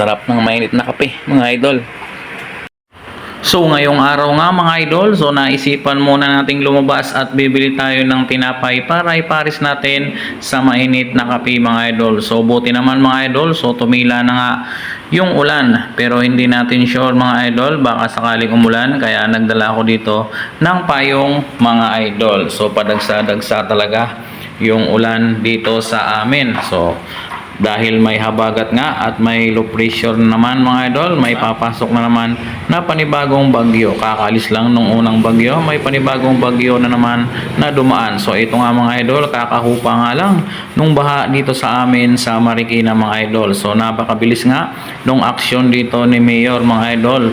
Sarap ng mainit na kape, mga idol. So ngayong araw nga mga idol, so naisipan muna nating lumabas at bibili tayo ng tinapay para ipares natin sa mainit na kape mga idol. So buti naman mga idol, so tumila na nga yung ulan, pero hindi natin sure mga idol, baka sakaling umulan, kaya nagdala ako dito ng payong mga idol. So padagsa-dagsa talaga yung ulan dito sa amin. So dahil may habagat nga at may low pressure naman mga idol, may papasok na naman na panibagong bagyo. Kakaalis lang nung unang bagyo, may panibagong bagyo na naman na dumaan. So ito nga mga idol, kakahupa nga lang nung baha dito sa amin sa Marikina mga idol. So napakabilis nga nung aksyon dito ni Mayor mga idol,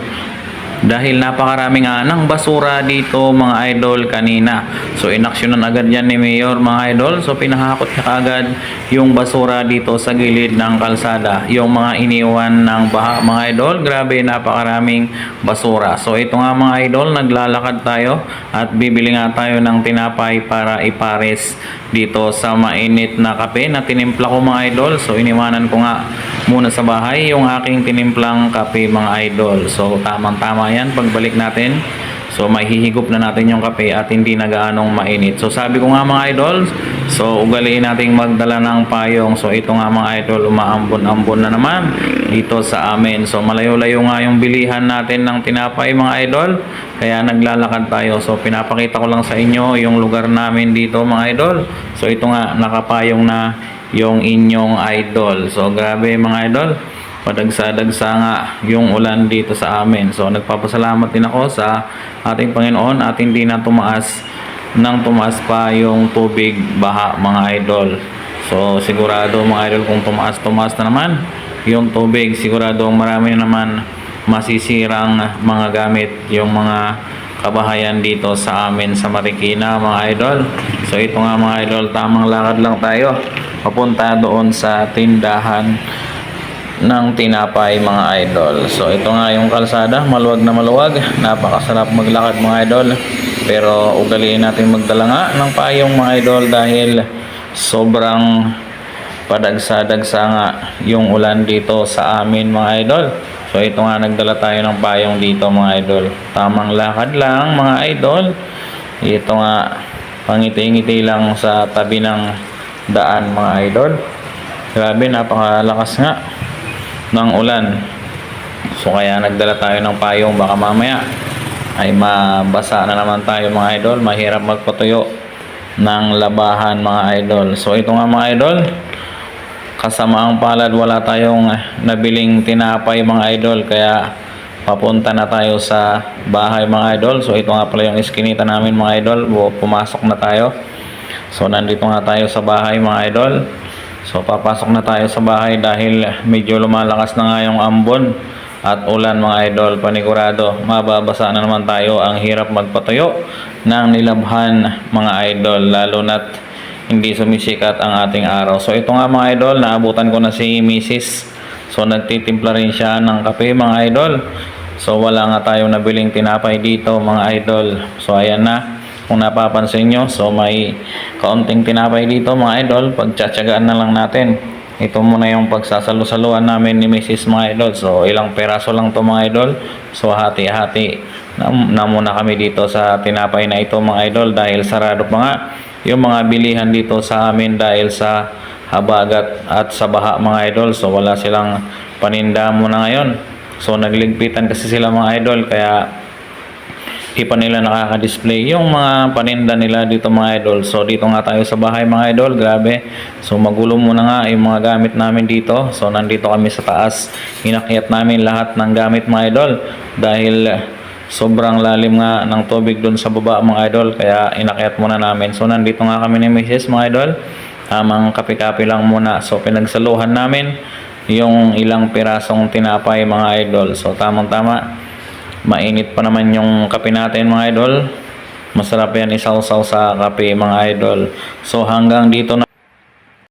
dahil napakarami nga ng basura dito mga idol kanina. So inaksyonan agad yan ni Mayor mga idol. So pinahakot niya agad yung basura dito sa gilid ng kalsada, yung mga iniwan ng baha mga idol. Grabe, napakaraming basura. So ito nga mga idol, naglalakad tayo at bibili nga tayo ng tinapay para ipares dito sa mainit na kape na tinimpla ko mga idol. So iniwanan ko nga muna sa bahay yung aking tinimplang kape mga idol. So tamang-tama yan pagbalik natin. So mahihigop na natin yung kape at hindi na gaanong mainit. So sabi ko nga mga idol, so ugaliin nating magdala ng payong. So ito nga mga idol, umaambon-ambon na naman dito sa amin. So malayo-layo nga yung bilihan natin ng tinapay mga idol, kaya naglalakad tayo. So pinapakita ko lang sa inyo yung lugar namin dito mga idol. So ito nga, nakapayong na yung inyong idol. So grabe mga idol, padagsa-dagsa nga yung ulan dito sa amin. So nagpapasalamat din ako sa ating Panginoon at hindi na tumaas pa yung tubig baha mga idol. So sigurado mga idol, kung tumaas na naman yung tubig, sigurado marami na naman masisirang mga gamit yung mga kabahayan dito sa amin sa Marikina mga idol. So ito nga mga idol, tamang lakad lang tayo papunta doon sa tindahan ng tinapay mga idol. So ito nga yung kalsada, maluwag na maluwag, napakasarap maglakad mga idol. Pero ugaliin natin magdala nga ng payong mga idol dahil sobrang padagsa-dagsa nga yung ulan dito sa amin mga idol. So ito nga, nagdala tayo ng payong dito mga idol. Tamang lakad lang mga idol. Ito nga, pangiti-ngiti lang sa tabi ng daan mga idol. Grabe, napakalakas nga ng ulan. So kaya nagdala tayo ng payong, baka mamaya ay mabasa na naman tayo mga idol. Mahirap magpatuyo ng labahan mga idol. So ito nga mga idol, kasamaang palad, wala tayong nabiling tinapay mga idol, kaya papunta na tayo sa bahay mga idol. So ito nga pala yung iskinita namin mga idol. Pumasok na tayo. So nandito nga tayo sa bahay mga idol. So papasok na tayo sa bahay dahil medyo lumalakas na nga yung ambon at ulan mga idol. Panigurado mababasa na naman tayo. Ang hirap magpatuyo ng nilabhan mga idol, lalo na't hindi sumisikat ang ating araw. So ito nga mga idol, naabutan ko na si Mrs. So nagtitimpla rin siya ng kape mga idol. So wala nga tayong nabiling tinapay dito mga idol. So ayan na, kung napapansin nyo, so may kaunting tinapay dito mga idol. Pagtsatsagaan na lang natin. Ito muna yung pagsasalo-saluan namin ni Mrs. mga idol. So ilang peraso lang to mga idol. So hati-hati na muna kami dito sa tinapay na ito mga idol, dahil sarado pa nga yung mga bilihan dito sa amin dahil sa habagat at sa baha mga idol. So wala silang paninda muna ngayon. So nagligpitan kasi sila mga idol, kaya di pa nila nakaka-display yung mga paninda nila dito mga idol. So dito nga tayo sa bahay mga idol. Grabe, so magulo muna nga yung mga gamit namin dito. So nandito kami sa taas, inakyat namin lahat ng gamit mga idol dahil sobrang lalim nga ng tubig doon sa baba mga idol, kaya inakyat muna namin. So nandito nga kami ni Mrs. mga idol, tamang kape-kape lang muna. So pinagsaluhan namin yung ilang pirasong tinapay mga idol. So tamang-tama, mainit pa naman yung kape natin mga idol. Masarap yan isawsaw sa kape mga idol. So hanggang dito na